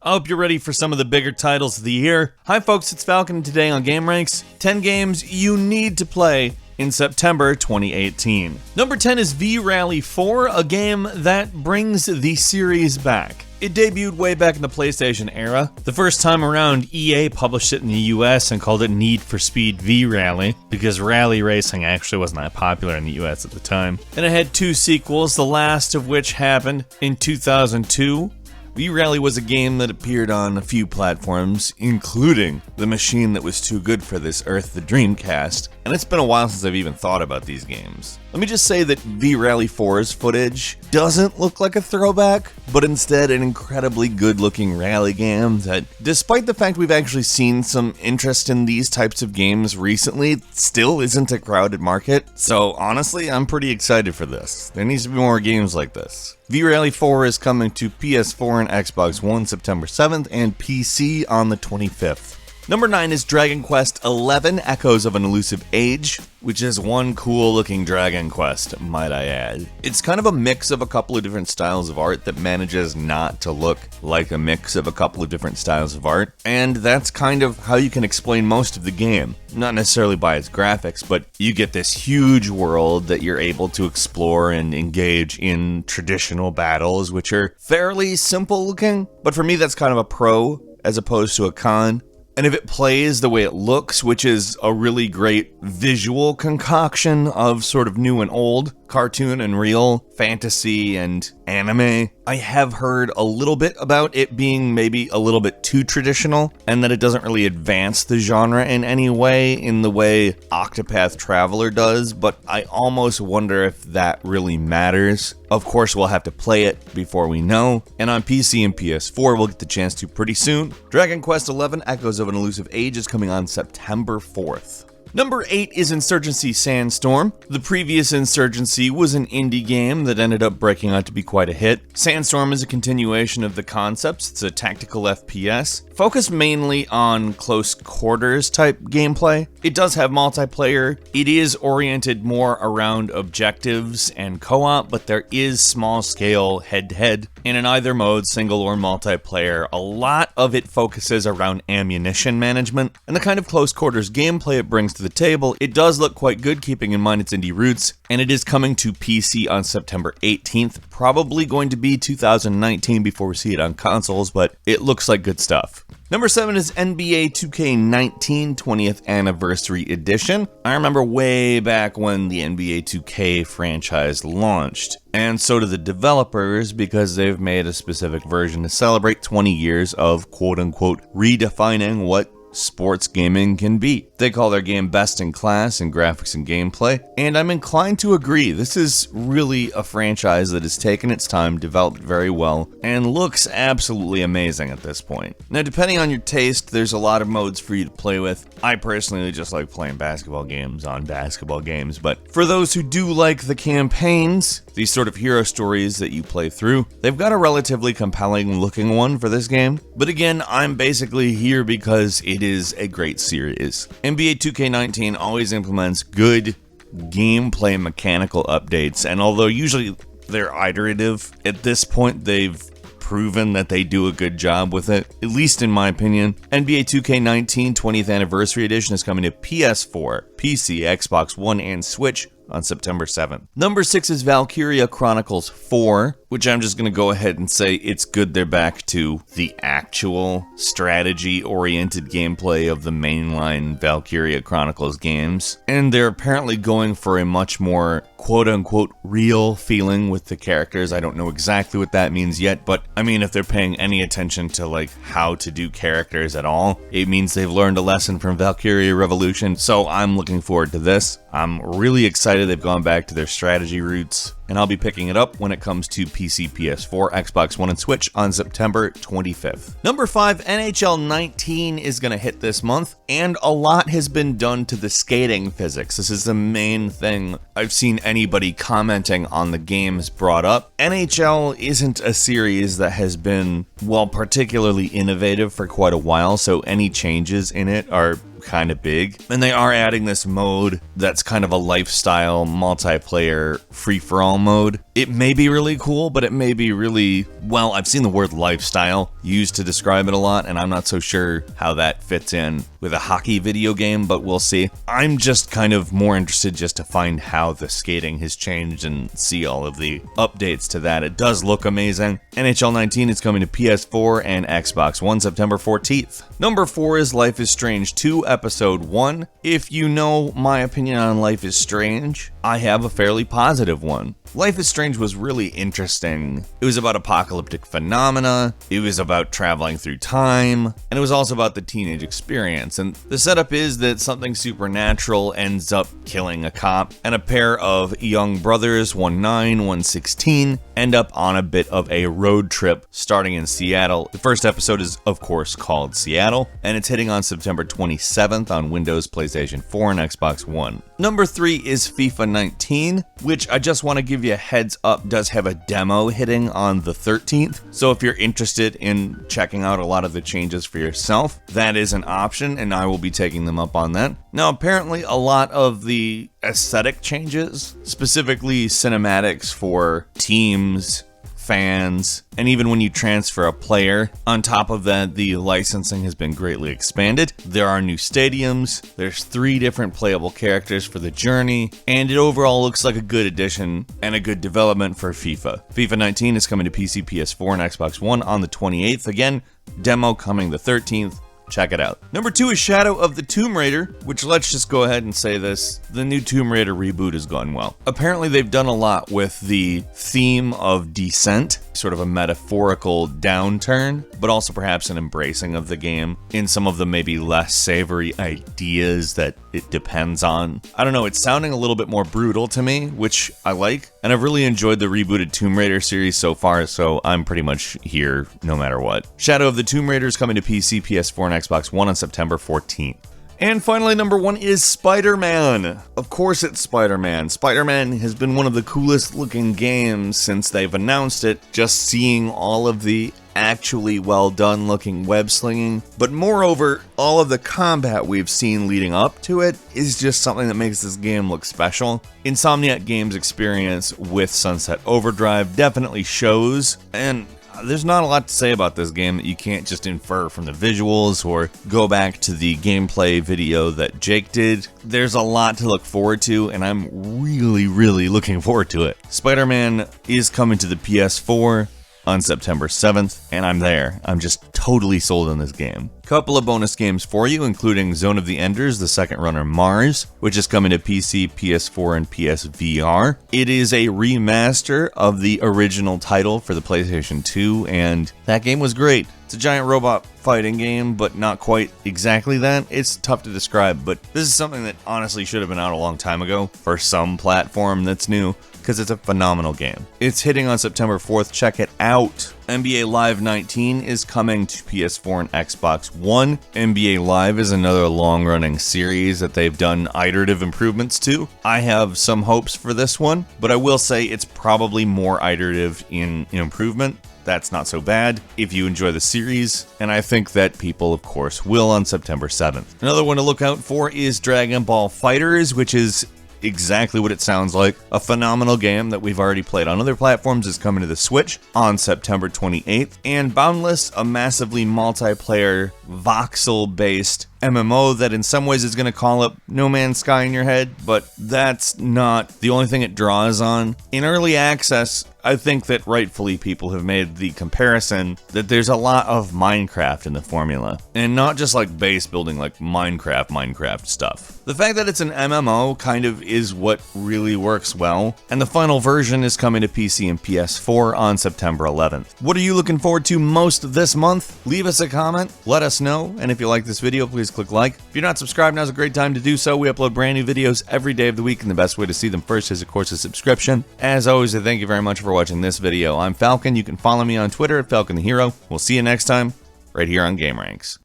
I hope you're ready for some of the bigger titles of the year. Hi folks, it's Falcon, and today on gameranx, 10 games you need to play in September 2018. Number 10 is V-Rally 4, a game that brings the series back. It debuted way back in the PlayStation era. The first time around, EA published it in the US and called it Need for Speed V-Rally, because rally racing actually wasn't that popular in the US at the time. And it had 2 sequels, the last of which happened in 2002. V-Rally was a game that appeared on a few platforms, including the machine that was too good for this earth, the Dreamcast, and it's been a while since I've even thought about these games. Let me just say that V-Rally 4's footage doesn't look like a throwback, but instead an incredibly good-looking rally game that, despite the fact we've actually seen some interest in these types of games recently, still isn't a crowded market. So honestly, I'm pretty excited for this. There needs to be more games like this. V-Rally 4 is coming to PS4 and Xbox One September 7th and PC on the 25th. Number 9 is Dragon Quest XI Echoes of an Elusive Age, which is one cool looking Dragon Quest, might I add. It's kind of a mix of a couple of different styles of art that manages not to look like a mix of a couple of different styles of art, and that's kind of how you can explain most of the game. Not necessarily by its graphics, but you get this huge world that you're able to explore and engage in traditional battles, which are fairly simple looking, but for me that's kind of a pro as opposed to a con. And if it plays the way it looks, which is a really great visual concoction of sort of new and old, cartoon and real, fantasy and anime, I have heard a little bit about it being maybe a little bit too traditional, and that it doesn't really advance the genre in any way in the way Octopath Traveler does, but I almost wonder if that really matters. Of course, we'll have to play it before we know, and on PC and PS4 we'll get the chance to pretty soon. Dragon Quest XI Echoes of an Elusive Age is coming on September 4th. Number 8 is Insurgency Sandstorm. The previous Insurgency was an indie game that ended up breaking out to be quite a hit. Sandstorm is a continuation of the concepts. It's a tactical FPS, focused mainly on close quarters type gameplay. It does have multiplayer. It is oriented more around objectives and co-op, but there is small scale head-to-head. And in either mode, single or multiplayer, a lot of it focuses around ammunition management and the kind of close quarters gameplay it brings to the table. It does look quite good, keeping in mind its indie roots, and it is coming to PC on September 18th. Probably going to be 2019 before we see it on consoles, but it looks like good stuff. Number 7 is NBA 2K19 20th Anniversary Edition. I remember way back when the NBA 2K franchise launched, and so do the developers, because they've made a specific version to celebrate 20 years of quote-unquote redefining what sports gaming can be. They call their game best in class in graphics and gameplay, and I'm inclined to agree. This is really a franchise that has taken its time, developed very well, and looks absolutely amazing at this point. Now, depending on your taste, there's a lot of modes for you to play with. I personally just like playing basketball games on basketball games, but for those who do like the campaigns, these sort of hero stories that you play through, they've got a relatively compelling looking one for this game. But again, I'm basically here because it is a great series. NBA 2K19 always implements good gameplay mechanical updates, and although usually they're iterative, at this point they've proven that they do a good job with it, at least in my opinion. NBA 2K19 20th Anniversary Edition is coming to PS4, PC, Xbox One, and Switch on September 7th. Number 6 is Valkyria Chronicles 4, which I'm just going to go ahead and say it's good they're back to the actual strategy-oriented gameplay of the mainline Valkyria Chronicles games. And they're apparently going for a much more quote-unquote real feeling with the characters. I don't know exactly what that means yet, but I mean, if they're paying any attention to like how to do characters at all, it means they've learned a lesson from Valkyria Revolution, so I'm looking forward to this. I'm really excited they've gone back to their strategy roots, and I'll be picking it up when it comes to PC, PS4, Xbox One, and Switch on September 25th. Number 5, NHL 19 is going to hit this month, and a lot has been done to the skating physics. This is the main thing I've seen anybody commenting on the games brought up. NHL isn't a series that has been, well, particularly innovative for quite a while, so any changes in it are kind of big, and they are adding this mode that's kind of a lifestyle multiplayer free-for-all mode. It may be really cool, but it may be really, well, I've seen the word lifestyle used to describe it a lot, and I'm not so sure how that fits in with a hockey video game, but we'll see. I'm just kind of more interested just to find how the skating has changed and see all of the updates to that. It does look amazing. NHL 19 is coming to PS4 and Xbox One September 14th. Number 4 is Life is Strange 2 Episode 1. If you know my opinion on Life is Strange, I have a fairly positive one. Life is Strange was really interesting. It was about apocalyptic phenomena, it was about traveling through time, and it was also about the teenage experience. And the setup is that something supernatural ends up killing a cop, and a pair of young brothers, one 9, one 16, end up on a bit of a road trip starting in Seattle. The first episode is, of course, called Seattle, and it's hitting on September 27th on Windows, PlayStation 4, and Xbox One. Number 3 is FIFA 19, which I just want to give you a heads up does have a demo hitting on the 13th. So if you're interested in checking out a lot of the changes for yourself, that is an option, and I will be taking them up on that. Now, apparently a lot of the aesthetic changes, specifically cinematics for teams, fans, and even when you transfer a player. On top of that, the licensing has been greatly expanded. There are new stadiums, there's 3 different playable characters for the journey, and it overall looks like a good addition and a good development for FIFA. FIFA 19 is coming to PC, PS4, and Xbox One on the 28th. Again, demo coming the 13th. Check it out. Number 2 is Shadow of the Tomb Raider, which, let's just go ahead and say this, the new Tomb Raider reboot has gone well. Apparently they've done a lot with the theme of descent, sort of a metaphorical downturn, but also perhaps an embracing of the game in some of the maybe less savory ideas that it depends on. I don't know, it's sounding a little bit more brutal to me, which I like, and I've really enjoyed the rebooted Tomb Raider series so far, so I'm pretty much here no matter what. Shadow of the Tomb Raider is coming to PC, PS4, and Xbox One on September 14th. And finally, number 1 is Spider-Man. Of course it's Spider-Man. Spider-Man has been one of the coolest looking games since they've announced it. Just seeing all of the actually well done looking web slinging, but moreover, all of the combat we've seen leading up to it is just something that makes this game look special. Insomniac Games' experience with Sunset Overdrive definitely shows, and there's not a lot to say about this game that you can't just infer from the visuals or go back to the gameplay video that Jake did. There's a lot to look forward to, and I'm really looking forward to it. Spider-Man is coming to the PS4 on September 7th, and I'm there. I'm just totally sold on this game. Couple of bonus games for you, including Zone of the Enders, the second runner Mars, which is coming to PC, PS4, and PSVR. It is a remaster of the original title for the PlayStation 2, and that game was great. It's a giant robot fighting game, but not quite exactly that. It's tough to describe, but this is something that honestly should have been out a long time ago for some platform that's new, because it's a phenomenal game. It's hitting on September 4th. Check it out. NBA Live 19 is coming to PS4 and Xbox One. NBA Live is another long-running series that they've done iterative improvements to. I have some hopes for this one, but I will say it's probably more iterative in improvement. That's not so bad if you enjoy the series, and I think that people, of course, will on September 7th. Another one to look out for is Dragon Ball FighterZ, which is exactly what it sounds like. A phenomenal game that we've already played on other platforms is coming to the Switch on September 28th. And Boundless, a massively multiplayer, voxel-based MMO that in some ways is going to call up No Man's Sky in your head, but that's not the only thing it draws on. In early access, I think that rightfully people have made the comparison that there's a lot of Minecraft in the formula, and not just like base building like Minecraft stuff. The fact that it's an MMO kind of is what really works well, and the final version is coming to PC and PS4 on September 11th. What are you looking forward to most this month? Leave us a comment, let us know, and if you like this video, please click like. If you're not subscribed, now's a great time to do so. We upload brand new videos every day of the week, and the best way to see them first is, of course, a subscription. As always, I thank you very much for watching this video. I'm Falcon. You can follow me on Twitter at Falcon the Hero. We'll see you next time, right here on GameRanx.